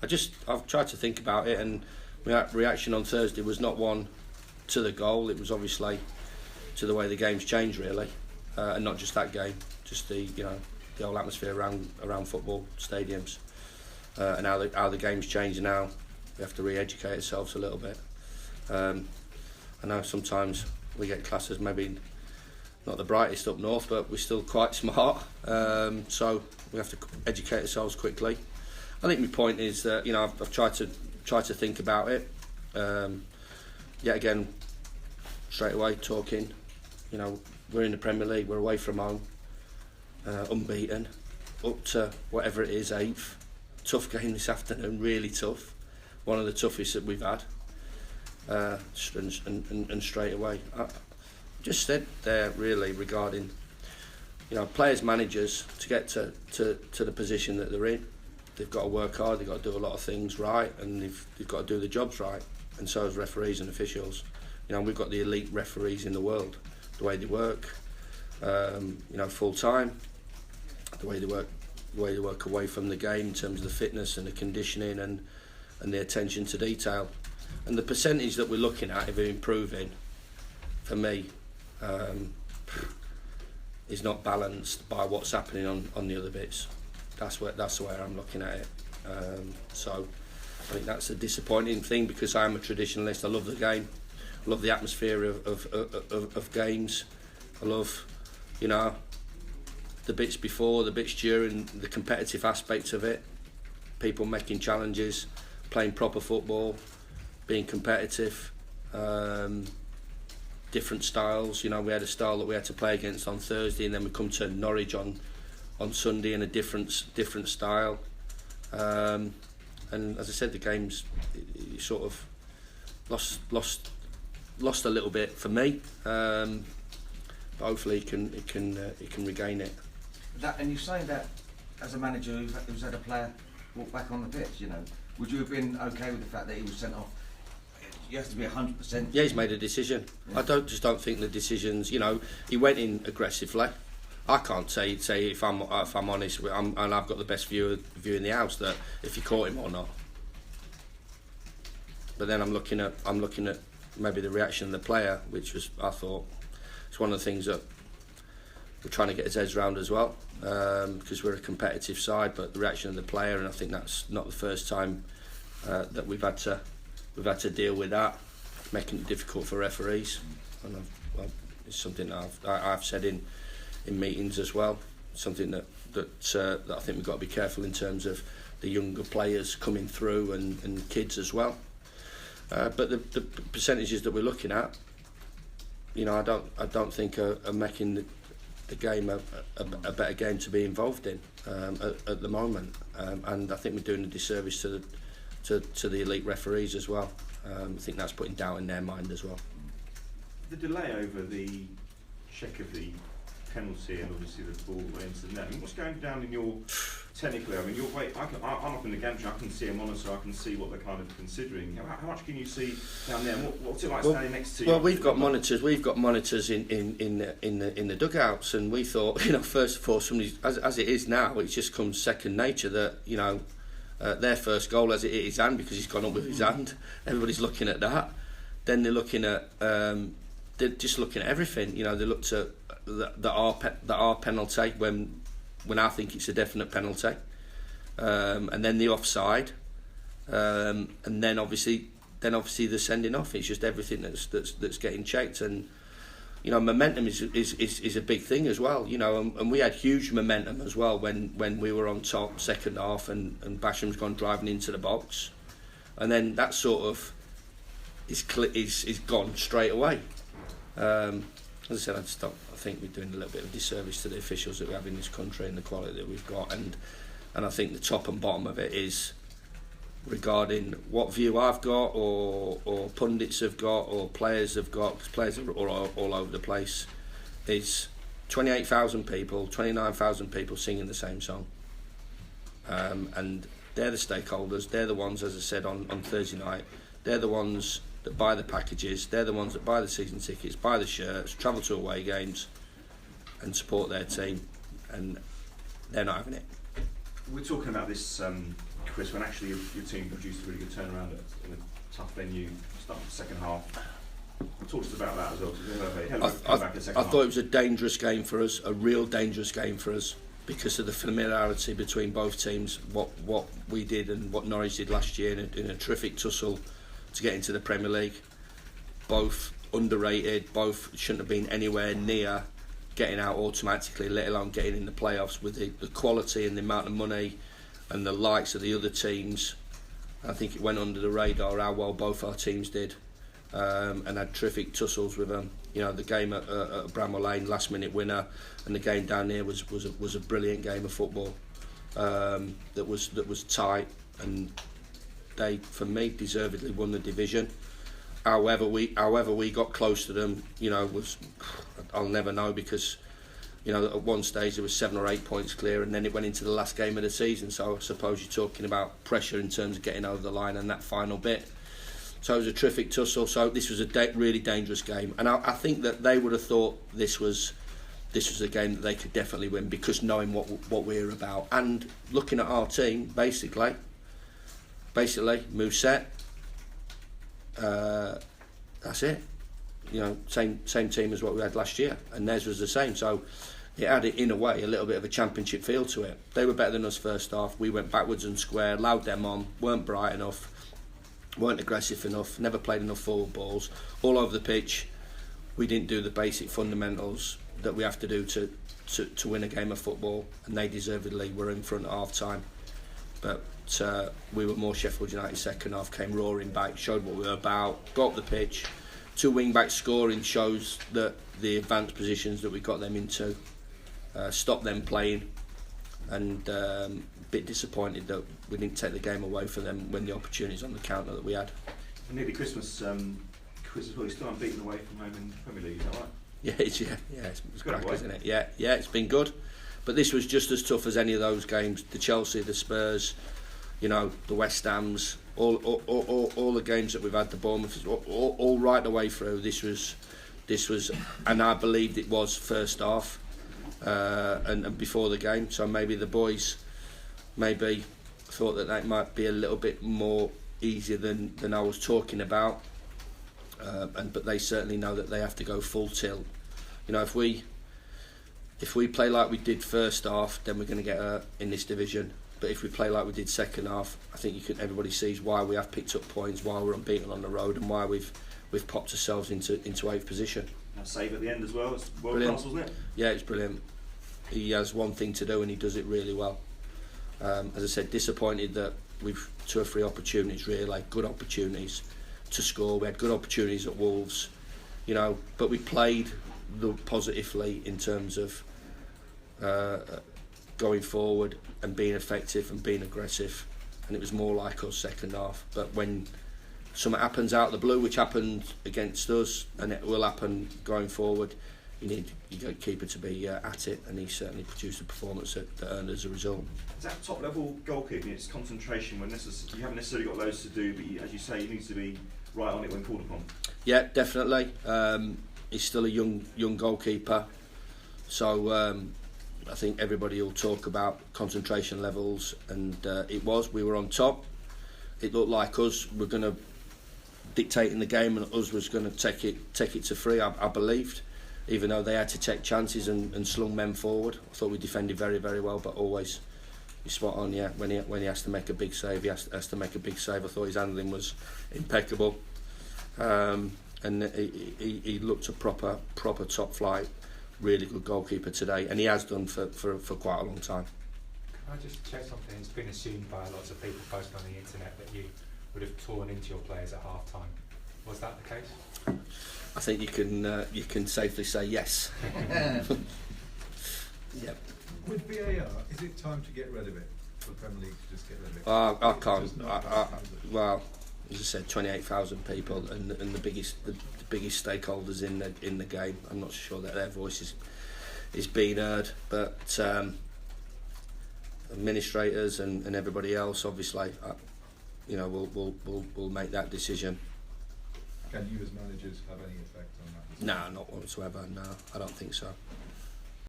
I've tried to think about it, and my reaction on Thursday was not one to the goal. It was obviously to the way the game's changed, really, and not just that game, just the whole atmosphere around football stadiums, and how the game's changed now. We have to re-educate ourselves a little bit. I know sometimes we get classed as maybe not the brightest up north, but we're still quite smart. So we have to educate ourselves quickly. I think my point is that I've tried to think about it. Yet again, straight away talking. We're in the Premier League. We're away from home, unbeaten, up to whatever it is, 8th. Tough game this afternoon, really tough. One of the toughest that we've had. And straight away, I just said there really regarding players, managers to get to the position that they're in. They've got to work hard. They've got to do a lot of things right, and they've got to do the jobs right. And so as referees and officials, we've got the elite referees in the world. The way they work, full time. The way they work away from the game in terms of the fitness and the conditioning and the attention to detail. And the percentage that we're looking at of improving, for me, is not balanced by what's happening on the other bits. That's the way I'm looking at it. So I think that's a disappointing thing, because I'm a traditionalist. I love the game. I love the atmosphere of games. I love, the bits before, the bits during, the competitive aspects of it. People making challenges, playing proper football, being competitive, different styles. We had a style that we had to play against on Thursday, and then we come to Norwich on Sunday in a different style. And as I said, the game's sort of lost a little bit for me. But hopefully it can regain it. And you're saying that as a manager who's had a player walk back on the pitch, would you have been okay with the fact that he was sent off? You have to be 100%. Yeah, he's made a decision. Yeah. I don't think the decisions. He went in aggressively. I can't say if I'm honest, and I've got the best view in the house, that if he caught him or not. But then I'm looking at maybe the reaction of the player, which was, I thought, it's one of the things that we're trying to get his heads round as well, because we're a competitive side. But the reaction of the player, and I think that's not the first time that we've had to deal with that, making it difficult for referees. And it's something that I've said in meetings as well. Something that I think we've got to be careful in terms of the younger players coming through and kids as well. But the percentages that we're looking at, I don't think are making the game a better game to be involved in at the moment. And I think we're doing a disservice to the elite referees as well. I think that's putting doubt in their mind as well. The delay over the check of the penalty and obviously the ball went into the net. What's going down in your technically? I'm up in the gantry. I can see a monitor. I can see what they're kind of considering. How much can you see down there? What's it like standing next to you? Well, we've got monitors. We've got monitors in the dugouts, and we thought, first of all, as it is now, it just comes second nature that their first goal as it hit his hand, because he's gone up with his hand. Everybody's looking at that. Then they're looking at they're just looking at everything. They looked at our penalty when I think it's a definite penalty, and then the offside, and then obviously the sending off. It's just everything that's getting checked, and momentum is a big thing as well. And we had huge momentum as well when we were on top second half, and Basham's gone driving into the box, and then that sort of is gone straight away. As I said, I think we're doing a little bit of a disservice to the officials that we have in this country and the quality that we've got, and I think the top and bottom of it is regarding what view I've got, or pundits have got, or players have got, because players are all over the place, is 28,000 people, 29,000 people singing the same song, and they're the stakeholders. They're the ones, as I said on Thursday night, they're the ones that buy the packages, they're the ones that buy the season tickets, buy the shirts, travel to away games and support their team, and they're not having it. We're talking about this Chris, when actually your team produced a really good turnaround in a tough venue, starting the second half. Talk to us about that as well. I thought it was a dangerous game for us, a real dangerous game for us, because of the familiarity between both teams. What we did and what Norwich did last year in a terrific tussle to get into the Premier League. Both underrated, both shouldn't have been anywhere near getting out automatically, let alone getting in the playoffs. With the quality and the amount of money and the likes of the other teams, I think it went under the radar how well both our teams did, and had terrific tussles with them. You know, the game at Bramwell Lane, last minute winner, and the game down there was a brilliant game of football that was tight, and they, for me, deservedly won the division. However we got close to them, you know, I'll never know, because, you know, at one stage there was 7 or 8 points clear, and then it went into the last game of the season. So I suppose you're talking about pressure in terms of getting over the line and that final bit. So it was a terrific tussle. So this was a really dangerous game, and I think that they would have thought this was a game that they could definitely win, because knowing what we're about and looking at our team, basically move set. That's it. You know, same team as what we had last year, and theirs was the same. So it had, in a way, a little bit of a championship feel to it. They were better than us first half. We went backwards and square, allowed them on, weren't bright enough, weren't aggressive enough, never played enough forward balls, all over the pitch. We didn't do the basic fundamentals that we have to do to win a game of football, and they deservedly were in front at half time. But we were more Sheffield United second half, came roaring back, showed what we were about, got up the pitch. 2 wing backs scoring shows that the advanced positions that we got them into, stopped them playing, and a bit disappointed that we didn't take the game away from them when the opportunities on the counter that we had. Nearly Christmas, Chris as well, you're still unbeaten away from home in the Premier League, is that right? Yeah, it's crack, isn't it? Yeah, it's been good. But this was just as tough as any of those games. The Chelsea, the Spurs, you know, the West Hams, all the games that we've had, the Bournemouth, all right the way through. This was, and I believed it was first half, and before the game. So maybe the boys thought that might be a little bit more easier than I was talking about. But they certainly know that they have to go full tilt. You know, if we play like we did first half, then we're going to get hurt in this division. But if we play like we did second half, I think everybody sees why we have picked up points, why we're unbeaten on the road, and why we've popped ourselves into 8th position. That save at the end as well, it's world class, wasn't it? Yeah, it's brilliant. He has one thing to do, and he does it really well. As I said, disappointed that we've 2 or 3 opportunities, really, like good opportunities to score. We had good opportunities at Wolves, you know, but we played positively in terms of going forward and being effective and being aggressive, and it was more like us second half. But when something happens out of the blue, which happened against us, and it will happen going forward, you need your goalkeeper to be at it, and he certainly produced a performance that earned as a result. Is that top level goalkeeping? It's concentration when you haven't necessarily got loads to do, but as you say, you need to be right on it when called upon. Yeah, definitely. He's still a young goalkeeper, so I think everybody will talk about concentration levels, and we were on top. It looked like us were going to dictate in the game, and us was going to take it to 3. I believed, even though they had to take chances and slung men forward. I thought we defended very, very well, but always you're spot on. Yeah, when he has to make a big save, he has to make a big save. I thought his handling was impeccable, and he looked a proper top flight, really good goalkeeper today, and he has done for quite a long time. Can I just check something? It's been assumed by lots of people posting on the internet that you would have torn into your players at half time. Was that the case? I think you can safely say yes. Yep. With VAR, is it time to get rid of it for the Premier League to just get rid of it? I can't. Well, as I said, 28,000 people and the biggest stakeholders in the game. I'm not sure that their voice is being heard, but administrators and everybody else, obviously, will make that decision. Can you, as managers, have any effect on that? No, not whatsoever. No, I don't think so.